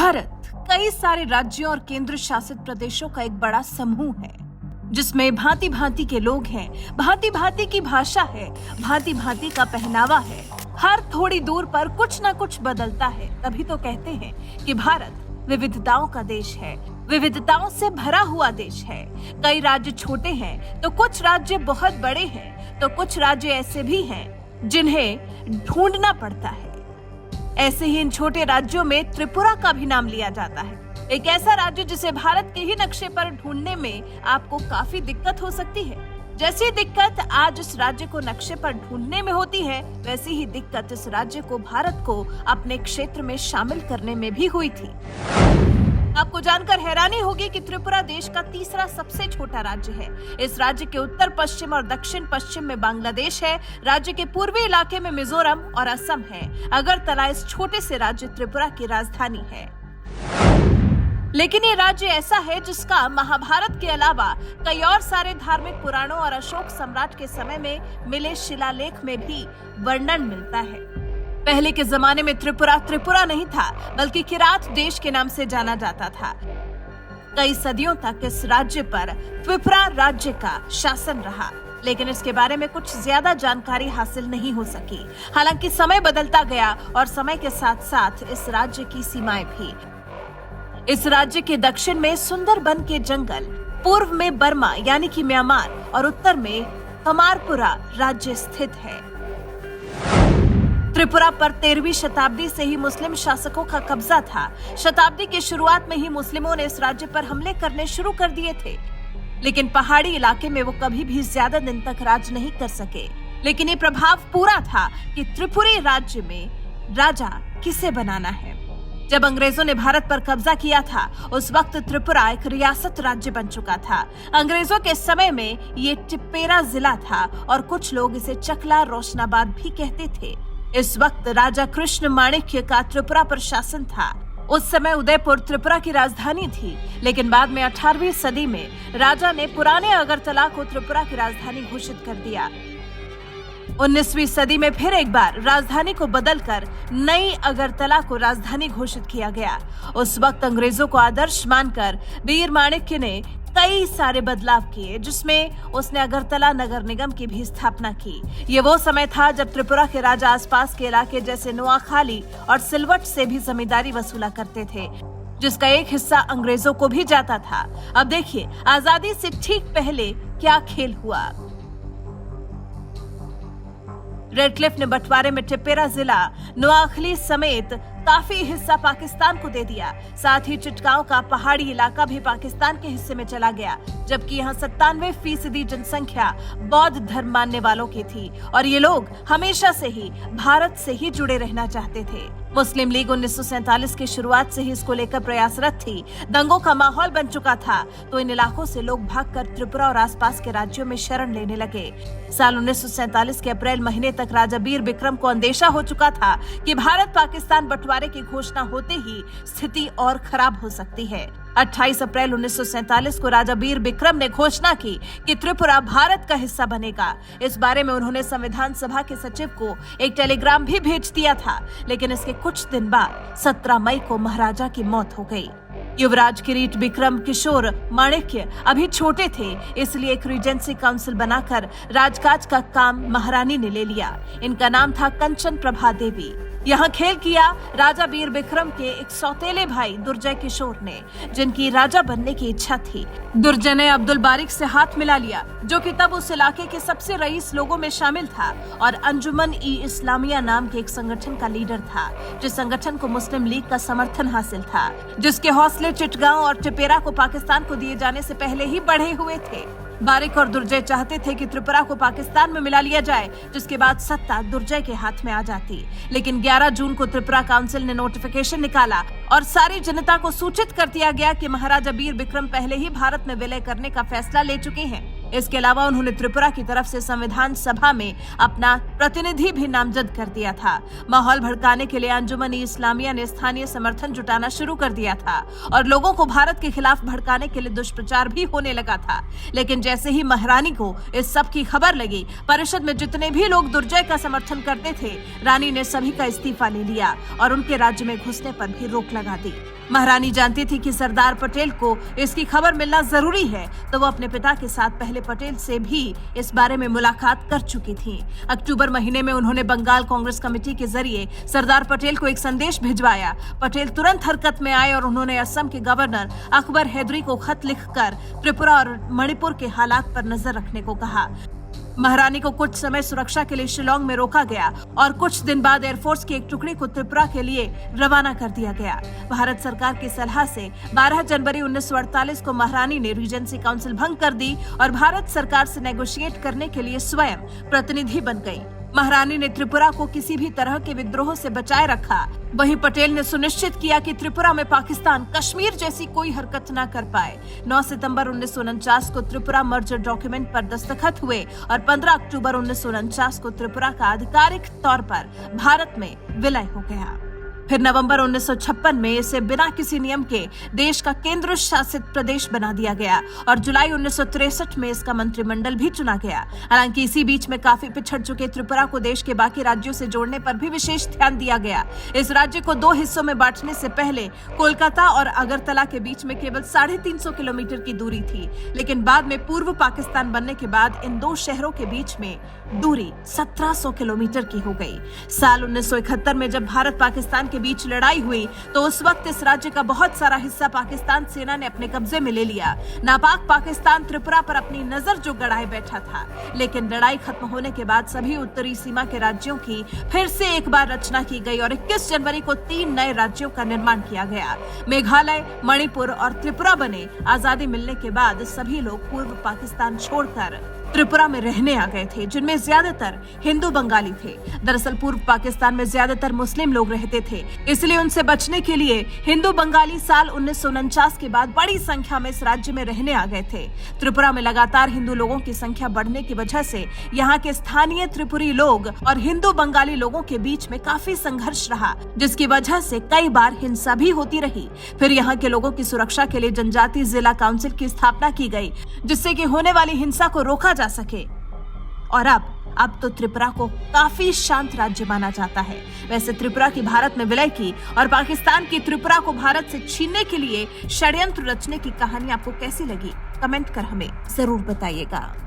भारत कई सारे राज्यों और केंद्र शासित प्रदेशों का एक बड़ा समूह है जिसमें भांति भांति के लोग हैं, भांति भांति की भाषा है, भांति भांति का पहनावा है। हर थोड़ी दूर पर कुछ न कुछ बदलता है। तभी तो कहते हैं कि भारत विविधताओं का देश है, विविधताओं से भरा हुआ देश है। कई राज्य छोटे हैं तो कुछ राज्य बहुत बड़े हैं, तो कुछ राज्य ऐसे भी हैं जिन्हें ढूंढना पड़ता है। ऐसे ही इन छोटे राज्यों में त्रिपुरा का भी नाम लिया जाता है। एक ऐसा राज्य जिसे भारत के ही नक्शे पर ढूंढने में आपको काफी दिक्कत हो सकती है। जैसी दिक्कत आज इस राज्य को नक्शे पर ढूंढने में होती है, वैसी ही दिक्कत इस राज्य को भारत को अपने क्षेत्र में शामिल करने में भी हुई थी। आपको जानकर हैरानी होगी कि त्रिपुरा देश का तीसरा सबसे छोटा राज्य है। इस राज्य के उत्तर पश्चिम और दक्षिण पश्चिम में बांग्लादेश है। राज्य के पूर्वी इलाके में मिजोरम और असम है। अगरतला इस छोटे से राज्य त्रिपुरा की राजधानी है। लेकिन ये राज्य ऐसा है जिसका महाभारत के अलावा कई और सारे धार्मिक पुराणों और अशोक सम्राट के समय में मिले शिलालेख में भी वर्णन मिलता है। पहले के जमाने में त्रिपुरा नहीं था, बल्कि किरात देश के नाम से जाना जाता था। कई सदियों तक इस राज्य पर त्रिपुरा राज्य का शासन रहा, लेकिन इसके बारे में कुछ ज्यादा जानकारी हासिल नहीं हो सकी। हालांकि समय बदलता गया और समय के साथ साथ इस राज्य की सीमाएं भी। इस राज्य के दक्षिण में सुंदरबन के जंगल, पूर्व में बर्मा यानी कि म्यांमार और उत्तर में कमारपुरा राज्य स्थित है। त्रिपुरा पर 13वीं शताब्दी से ही मुस्लिम शासकों का कब्जा था। शताब्दी की शुरुआत में ही मुस्लिमों ने इस राज्य पर हमले करने शुरू कर दिए थे, लेकिन पहाड़ी इलाके में वो कभी भी ज्यादा दिन तक राज नहीं कर सके। लेकिन ये प्रभाव पूरा था कि त्रिपुरी राज्य में राजा किसे बनाना है। जब अंग्रेजों ने भारत पर कब्जा किया था, उस वक्त त्रिपुरा एक रियासत राज्य बन चुका था। अंग्रेजों के समय में ये टिप्पेरा जिला था और कुछ लोग इसे चकला रोशनाबाद भी कहते थे। इस वक्त राजा कृष्ण माणिक्य का त्रिपुरा पर शासन था। उस समय उदयपुर त्रिपुरा की राजधानी थी, लेकिन बाद में 18वीं सदी में राजा ने पुराने अगरतला को त्रिपुरा की राजधानी घोषित कर दिया। 19वीं सदी में फिर एक बार राजधानी को बदलकर नई अगरतला को राजधानी घोषित किया गया। उस वक्त अंग्रेजों को आदर्श मानकर वीर माणिक्य ने कई सारे बदलाव किए, जिसमें उसने अगरतला नगर निगम की भी स्थापना की। ये वो समय था जब त्रिपुरा के राजा आसपास के इलाके जैसे नुआखाली और सिलवट से भी जमींदारी वसूला करते थे, जिसका एक हिस्सा अंग्रेजों को भी जाता था। अब देखिए, आजादी से ठीक पहले क्या खेल हुआ। रेड क्लिफ ने बंटवारे में टिप्पेरा जिला, नोआखली समेत काफी हिस्सा पाकिस्तान को दे दिया। साथ ही चिटगांव का पहाड़ी इलाका भी पाकिस्तान के हिस्से में चला गया, जबकि यहाँ 97% जनसंख्या बौद्ध धर्म मानने वालों की थी और ये लोग हमेशा से ही भारत से ही जुड़े रहना चाहते थे। मुस्लिम लीग 1947 की शुरुआत से ही इसको लेकर प्रयासरत थी। दंगों का माहौल बन चुका था, तो इन इलाकों से लोग भागकर त्रिपुरा और आसपास के राज्यों में शरण लेने लगे। साल 1947 के अप्रैल महीने तक राजा वीर विक्रम को अंदेशा हो चुका था कि भारत पाकिस्तान बंटवारे की घोषणा होते ही स्थिति और खराब हो सकती है। 28 अप्रैल 1947 को राजा वीर विक्रम ने घोषणा की कि त्रिपुरा भारत का हिस्सा बनेगा। इस बारे में उन्होंने संविधान सभा के सचिव को एक टेलीग्राम भी भेज दिया था, लेकिन इसके कुछ दिन बाद 17 मई को महाराजा की मौत हो गई। युवराज किरीट विक्रम किशोर माणिक्य अभी छोटे थे, इसलिए एक रीजेंसी काउंसिल बनाकर राजकाज का काम महारानी ने ले लिया। इनका नाम था कंचन प्रभा देवी। यहाँ खेल किया राजा वीर विक्रम के एक सौतेले भाई दुर्जय किशोर ने, जिनकी राजा बनने की इच्छा थी। दुर्जय ने अब्दुल बारिक से हाथ मिला लिया, जो कि तब उस इलाके के सबसे रईस लोगों में शामिल था और अंजुमन ई इस्लामिया नाम के एक संगठन का लीडर था, जिस संगठन को मुस्लिम लीग का समर्थन हासिल था, जिसके हौसले चिटगांव और टिप्पेरा को पाकिस्तान को दिए जाने से पहले ही बढ़े हुए थे। बारिक और दुर्जय चाहते थे कि त्रिपुरा को पाकिस्तान में मिला लिया जाए, जिसके बाद सत्ता दुर्जय के हाथ में आ जाती। लेकिन 11 जून को त्रिपुरा काउंसिल ने नोटिफिकेशन निकाला और सारी जनता को सूचित कर दिया गया कि महाराजा वीर विक्रम पहले ही भारत में विलय करने का फैसला ले चुके हैं। इसके अलावा उन्होंने त्रिपुरा की तरफ से संविधान सभा में अपना प्रतिनिधि भी नामजद कर दिया था। माहौल भड़काने के लिए अंजुमन-ए-इस्लामिया ने स्थानीय समर्थन जुटाना शुरू कर दिया था और लोगों को भारत के खिलाफ भड़काने के लिए दुष्प्रचार भी होने लगा था। लेकिन जैसे ही महारानी को इस सब की खबर लगी, परिषद में जितने भी लोग दुर्जय का समर्थन करते थे, रानी ने सभी का इस्तीफा ले लिया और उनके राज्य में घुसने पर भी रोक लगा दी। महारानी जानती थी कि सरदार पटेल को इसकी खबर मिलना जरूरी है, तो वो अपने पिता के साथ पहले पटेल से भी इस बारे में मुलाकात कर चुकी थी। अक्टूबर महीने में उन्होंने बंगाल कांग्रेस कमेटी के जरिए सरदार पटेल को एक संदेश भिजवाया। पटेल तुरंत हरकत में आए और उन्होंने असम के गवर्नर अकबर हैदरी को खत लिखकर त्रिपुरा और मणिपुर के हालात पर नजर रखने को कहा। महारानी को कुछ समय सुरक्षा के लिए शिलांग में रोका गया और कुछ दिन बाद एयरफोर्स की एक टुकड़ी को त्रिपुरा के लिए रवाना कर दिया गया। भारत सरकार की सलाह से 12 जनवरी 1948 को महारानी ने रीजेंसी काउंसिल भंग कर दी और भारत सरकार से नेगोशिएट करने के लिए स्वयं प्रतिनिधि बन गई। महारानी ने त्रिपुरा को किसी भी तरह के विद्रोह से बचाए रखा। वहीं पटेल ने सुनिश्चित किया कि त्रिपुरा में पाकिस्तान कश्मीर जैसी कोई हरकत न कर पाए। 9 सितंबर 1949 को त्रिपुरा मर्जर डॉक्यूमेंट पर दस्तखत हुए और 15 अक्टूबर 1949 को त्रिपुरा का आधिकारिक तौर पर भारत में विलय हो गया। फिर नवंबर 1956 में इसे बिना किसी नियम के देश का केंद्र शासित प्रदेश बना दिया गया और जुलाई 1963 में इसका मंत्रिमंडल भी चुना गया। हालांकि इसी बीच में काफी पिछड़ चुके त्रिपुरा को देश के बाकी राज्यों से जोड़ने पर भी विशेष ध्यान दिया गया। इस राज्य को 2 हिस्सों में बांटने से पहले कोलकाता और अगरतला के बीच में केवल 350 किलोमीटर की दूरी थी, लेकिन बाद में पूर्व पाकिस्तान बनने के बाद इन 2 शहरों के बीच में दूरी 1700 किलोमीटर की हो गई। साल 1971 में जब भारत पाकिस्तान के बीच लड़ाई हुई तो उस वक्त इस राज्य का बहुत सारा हिस्सा पाकिस्तान सेना ने अपने कब्जे में ले लिया। नापाक पाकिस्तान त्रिपुरा पर अपनी नजर जो गड़ाए बैठा था, लेकिन लड़ाई खत्म होने के बाद सभी उत्तरी सीमा के राज्यों की फिर से एक बार रचना की गई और 21 जनवरी को 3 नए राज्यों का निर्माण किया गया। मेघालय, मणिपुर और त्रिपुरा बने। आजादी मिलने के बाद सभी लोग पूर्व पाकिस्तान छोड़कर त्रिपुरा में रहने आ गए थे, जिनमें ज्यादातर हिंदू बंगाली थे। दरअसल पूर्व पाकिस्तान में ज्यादातर मुस्लिम लोग रहते थे, इसलिए उनसे बचने के लिए हिंदू बंगाली साल 1949 के बाद बड़ी संख्या में इस राज्य में रहने आ गए थे। त्रिपुरा में लगातार हिंदू लोगों की संख्या बढ़ने की वजह से यहाँ के स्थानीय त्रिपुरी लोग और हिंदू बंगाली लोगों के बीच में काफी संघर्ष रहा, जिसकी वजह से कई बार हिंसा भी होती रही। फिर यहाँ के लोगों की सुरक्षा के लिए जनजातीय जिला काउंसिल की स्थापना की गई, जिससे कि होने वाली हिंसा को रोका जा सके। और अब तो त्रिपुरा को काफी शांत राज्य माना जाता है। वैसे त्रिपुरा की भारत में विलय की और पाकिस्तान की त्रिपुरा को भारत से छीनने के लिए षड्यंत्र रचने की कहानी आपको कैसी लगी? कमेंट कर हमें जरूर बताइएगा।